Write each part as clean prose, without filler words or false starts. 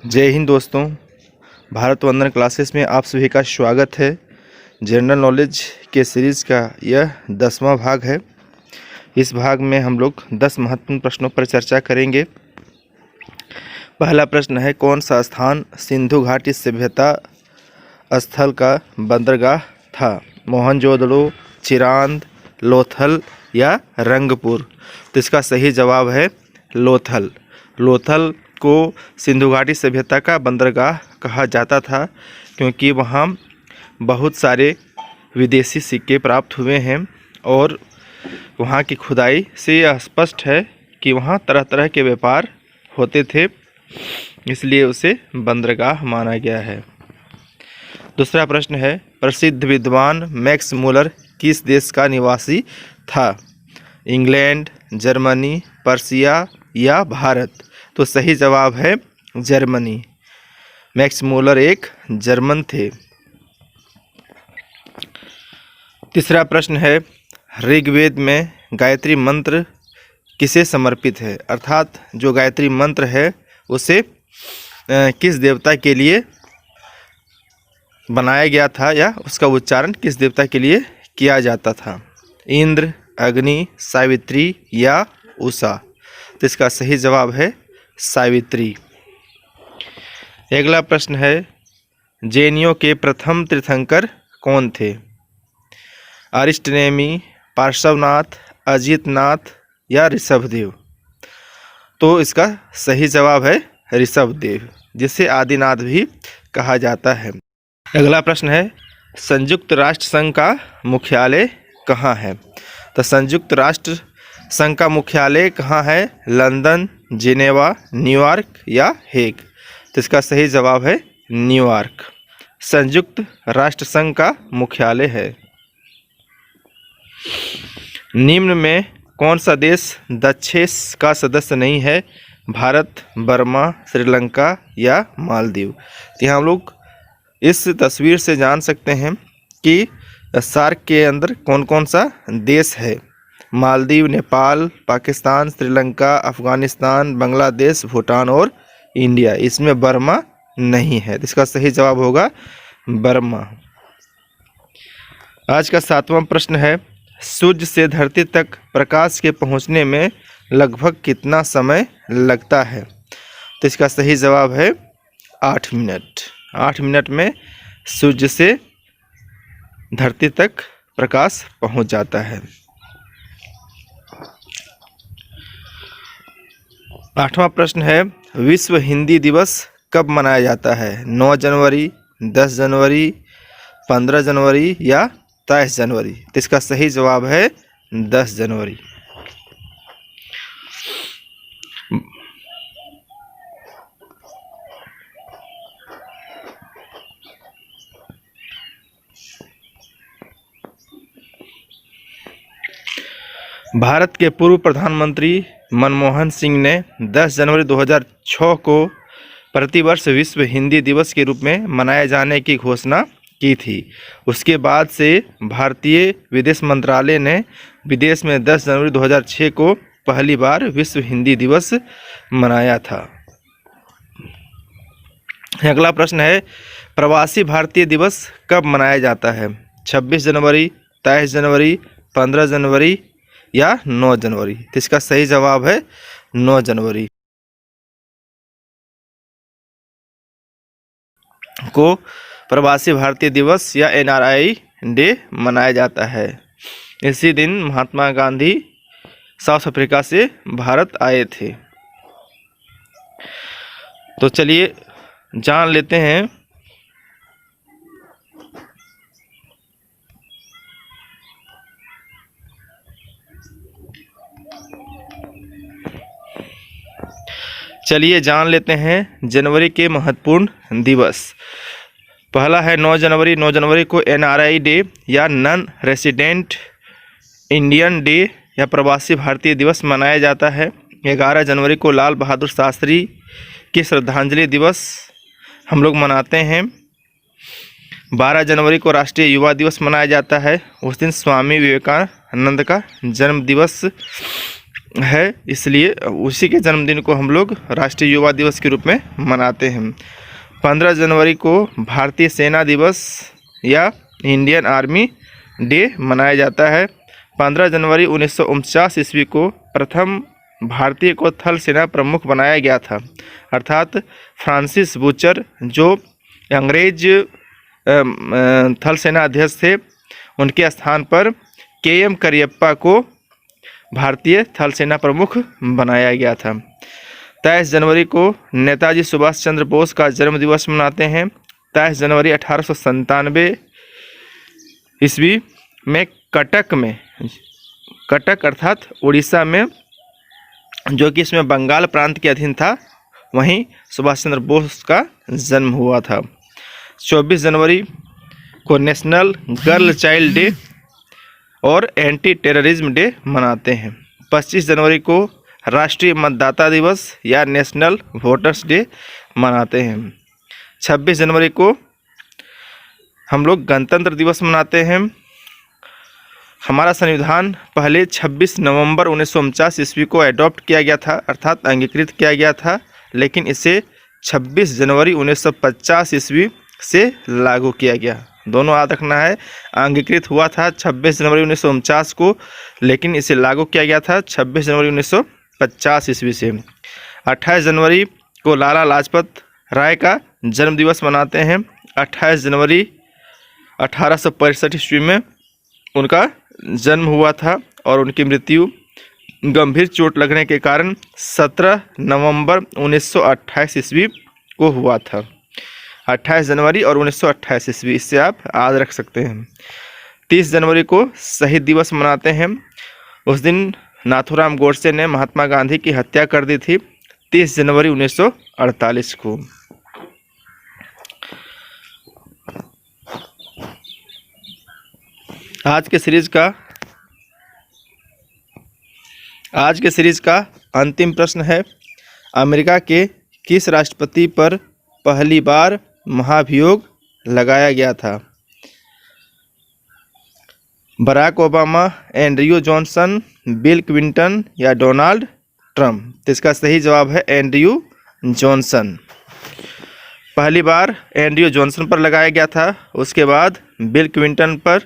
जय हिंद दोस्तों। भारत वंदन क्लासेस में आप सभी का स्वागत है। जनरल नॉलेज के सीरीज़ का यह 10वां भाग है। इस भाग में हम लोग 10 महत्वपूर्ण प्रश्नों पर चर्चा करेंगे। पहला प्रश्न है, कौन सा स्थान सिंधु घाटी सभ्यता स्थल का बंदरगाह था? मोहनजोदड़ो, चिरांद, लोथल या रंगपुर? तो इसका सही जवाब है लोथल। लोथल को सिंधु घाटी सभ्यता का बंदरगाह कहा जाता था क्योंकि वहाँ बहुत सारे विदेशी सिक्के प्राप्त हुए हैं और वहाँ की खुदाई से यह स्पष्ट है कि वहाँ तरह तरह के व्यापार होते थे, इसलिए उसे बंदरगाह माना गया है। दूसरा प्रश्न है, प्रसिद्ध विद्वान मैक्स मूलर किस देश का निवासी था? इंग्लैंड, जर्मनी, पर्शिया या भारत? तो सही जवाब है जर्मनी। मैक्स मूलर एक जर्मन थे। तीसरा प्रश्न है, ऋग्वेद में गायत्री मंत्र किसे समर्पित है? अर्थात जो गायत्री मंत्र है उसे किस देवता के लिए बनाया गया था या उसका उच्चारण किस देवता के लिए किया जाता था? इंद्र, अग्नि, सावित्री या उषा? तो इसका सही जवाब है सावित्री। अगला प्रश्न है, जैनियों के प्रथम तीर्थंकर कौन थे? अरिष्टनेमी, पार्श्वनाथ, अजितनाथ या ऋषभदेव? तो इसका सही जवाब है ऋषभदेव, जिसे आदिनाथ भी कहा जाता है। अगला प्रश्न है, संयुक्त राष्ट्र संघ का मुख्यालय कहाँ है? तो संयुक्त राष्ट्र संघ का मुख्यालय कहाँ है? लंदन, जिनेवा, न्यूयॉर्क या हेग? तो इसका सही जवाब है न्यूयॉर्क। संयुक्त राष्ट्र संघ का मुख्यालय है। निम्न में कौन सा देश दक्षेस का सदस्य नहीं है? भारत, बर्मा, श्रीलंका या मालदीव? तो यहाँ हम लोग इस तस्वीर से जान सकते हैं कि सार्क के अंदर कौन कौन सा देश है। मालदीव, नेपाल, पाकिस्तान, श्रीलंका, अफगानिस्तान, बांग्लादेश, भूटान और इंडिया। इसमें बर्मा नहीं है। इसका सही जवाब होगा बर्मा। आज का 7वां प्रश्न है, सूर्य से धरती तक प्रकाश के पहुंचने में लगभग कितना समय लगता है? तो इसका सही जवाब है 8 मिनट। 8 मिनट में सूर्य से धरती तक प्रकाश पहुंच जाता है। 8वां प्रश्न है, विश्व हिंदी दिवस कब मनाया जाता है? 9 जनवरी, 10 जनवरी, 15 जनवरी या 23 जनवरी? तो इसका सही जवाब है 10 जनवरी। भारत के पूर्व प्रधानमंत्री मनमोहन सिंह ने 10 जनवरी 2006 को प्रतिवर्ष विश्व हिंदी दिवस के रूप में मनाए जाने की घोषणा की थी। उसके बाद से भारतीय विदेश मंत्रालय ने विदेश में 10 जनवरी 2006 को पहली बार विश्व हिंदी दिवस मनाया था। अगला प्रश्न है, प्रवासी भारतीय दिवस कब मनाया जाता है? 26 जनवरी, 23 जनवरी, 15 जनवरी या 9 जनवरी? तो इसका सही जवाब है 9 जनवरी को प्रवासी भारतीय दिवस या NRI डे मनाया जाता है। इसी दिन महात्मा गांधी साउथ अफ्रीका से भारत आए थे। तो चलिए जान लेते हैं जनवरी के महत्वपूर्ण दिवस। पहला है 9 जनवरी। 9 जनवरी को NRI डे या नॉन रेसिडेंट इंडियन डे या प्रवासी भारतीय दिवस मनाया जाता है। 11 जनवरी को लाल बहादुर शास्त्री की श्रद्धांजलि दिवस हम लोग मनाते हैं। 12 जनवरी को राष्ट्रीय युवा दिवस मनाया जाता है। उस दिन स्वामी विवेकानंद का जन्म दिवस है, इसलिए उसी के जन्मदिन को हम लोग राष्ट्रीय युवा दिवस के रूप में मनाते हैं। 15 जनवरी को भारतीय सेना दिवस या इंडियन आर्मी डे मनाया जाता है। 15 जनवरी 1949 ईस्वी को प्रथम भारतीय को थल सेना प्रमुख बनाया गया था, अर्थात फ्रांसिस बूचर जो अंग्रेज थल सेना अध्यक्ष थे, उनके स्थान पर KM करियप्पा को भारतीय थल सेना प्रमुख बनाया गया था। 23 जनवरी को नेताजी सुभाष चंद्र बोस का जन्म दिवस मनाते हैं। 23 जनवरी 1897 ईस्वी में कटक अर्थात उड़ीसा में, जो कि इसमें बंगाल प्रांत के अधीन था, वहीं सुभाष चंद्र बोस का जन्म हुआ था। 24 जनवरी को नेशनल गर्ल चाइल्ड डे और एंटी टेररिज्म डे मनाते हैं। 25 जनवरी को राष्ट्रीय मतदाता दिवस या नेशनल वोटर्स डे मनाते हैं। 26 जनवरी को हम लोग गणतंत्र दिवस मनाते हैं। हमारा संविधान पहले 26 नवंबर 1949 ईस्वी को एडॉप्ट किया गया था, अर्थात अंगीकृत किया गया था, लेकिन इसे 26 जनवरी 1950 ईस्वी से लागू किया गया। दोनों याद रखना है, अंगीकृत हुआ था 26 जनवरी 1949 को, लेकिन इसे लागू किया गया था 26 जनवरी 1950 ईस्वी से। 28 जनवरी को लाला लाजपत राय का जन्म दिवस मनाते हैं। 28 जनवरी 1865 ईस्वी में उनका जन्म हुआ था और उनकी मृत्यु गंभीर चोट लगने के कारण 17 नवंबर 1928 ईस्वी को हुआ था। 28 जनवरी और 1928 ईस्वी, इससे आप याद रख सकते हैं। 30 जनवरी को शहीद दिवस मनाते हैं। उस दिन नाथूराम गोडसे ने महात्मा गांधी की हत्या कर दी थी, 30 जनवरी 1948 को। आज के सीरीज का अंतिम प्रश्न है, अमेरिका के किस राष्ट्रपति पर पहली बार महाभियोग लगाया गया था? Barack Obama, Andrew Johnson, Bill Clinton या डोनाल्ड ट्रंप? तो इसका सही जवाब है एंड्रयू जॉनसन। पहली बार एंड्रयू जॉनसन पर लगाया गया था, उसके बाद बिल क्लिंटन पर,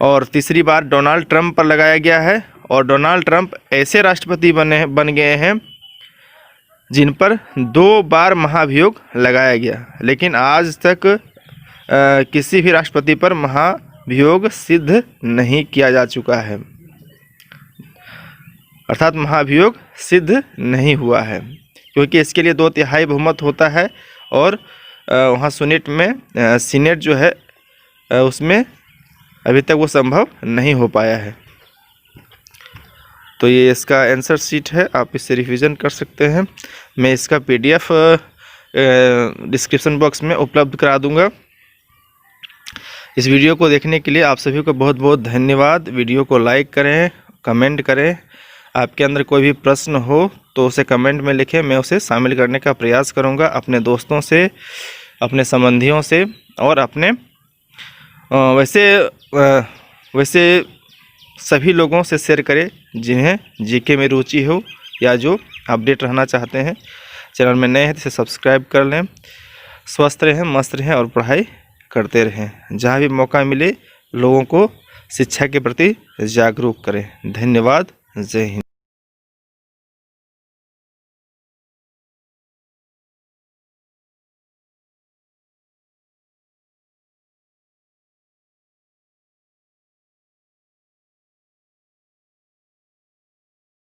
और तीसरी बार डोनाल्ड ट्रंप पर लगाया गया है। और डोनाल्ड ट्रंप ऐसे राष्ट्रपति बन गए हैं जिन पर 2 बार महाभियोग लगाया गया, लेकिन आज तक किसी भी राष्ट्रपति पर महाभियोग सिद्ध नहीं किया जा चुका है, अर्थात महाभियोग सिद्ध नहीं हुआ है, क्योंकि इसके लिए 2/3 बहुमत होता है और वहाँ सीनेट जो है उसमें अभी तक वो संभव नहीं हो पाया है। तो ये इसका आंसर शीट है, आप इससे रिवीजन कर सकते हैं। मैं इसका PDF डिस्क्रिप्शन बॉक्स में उपलब्ध करा दूंगा। इस वीडियो को देखने के लिए आप सभी को बहुत बहुत धन्यवाद। वीडियो को लाइक करें, कमेंट करें। आपके अंदर कोई भी प्रश्न हो तो उसे कमेंट में लिखें, मैं उसे शामिल करने का प्रयास करूंगा अपने दोस्तों से, अपने संबंधियों से, और अपने वैसे सभी लोगों से शेयर करें जिन्हें जीके में रुचि हो या जो अपडेट रहना चाहते हैं। चैनल में नए हैं तो इसे सब्सक्राइब कर लें। स्वस्थ रहें, मस्त रहें और पढ़ाई करते रहें। जहाँ भी मौका मिले लोगों को शिक्षा के प्रति जागरूक करें। धन्यवाद। जय हिंद।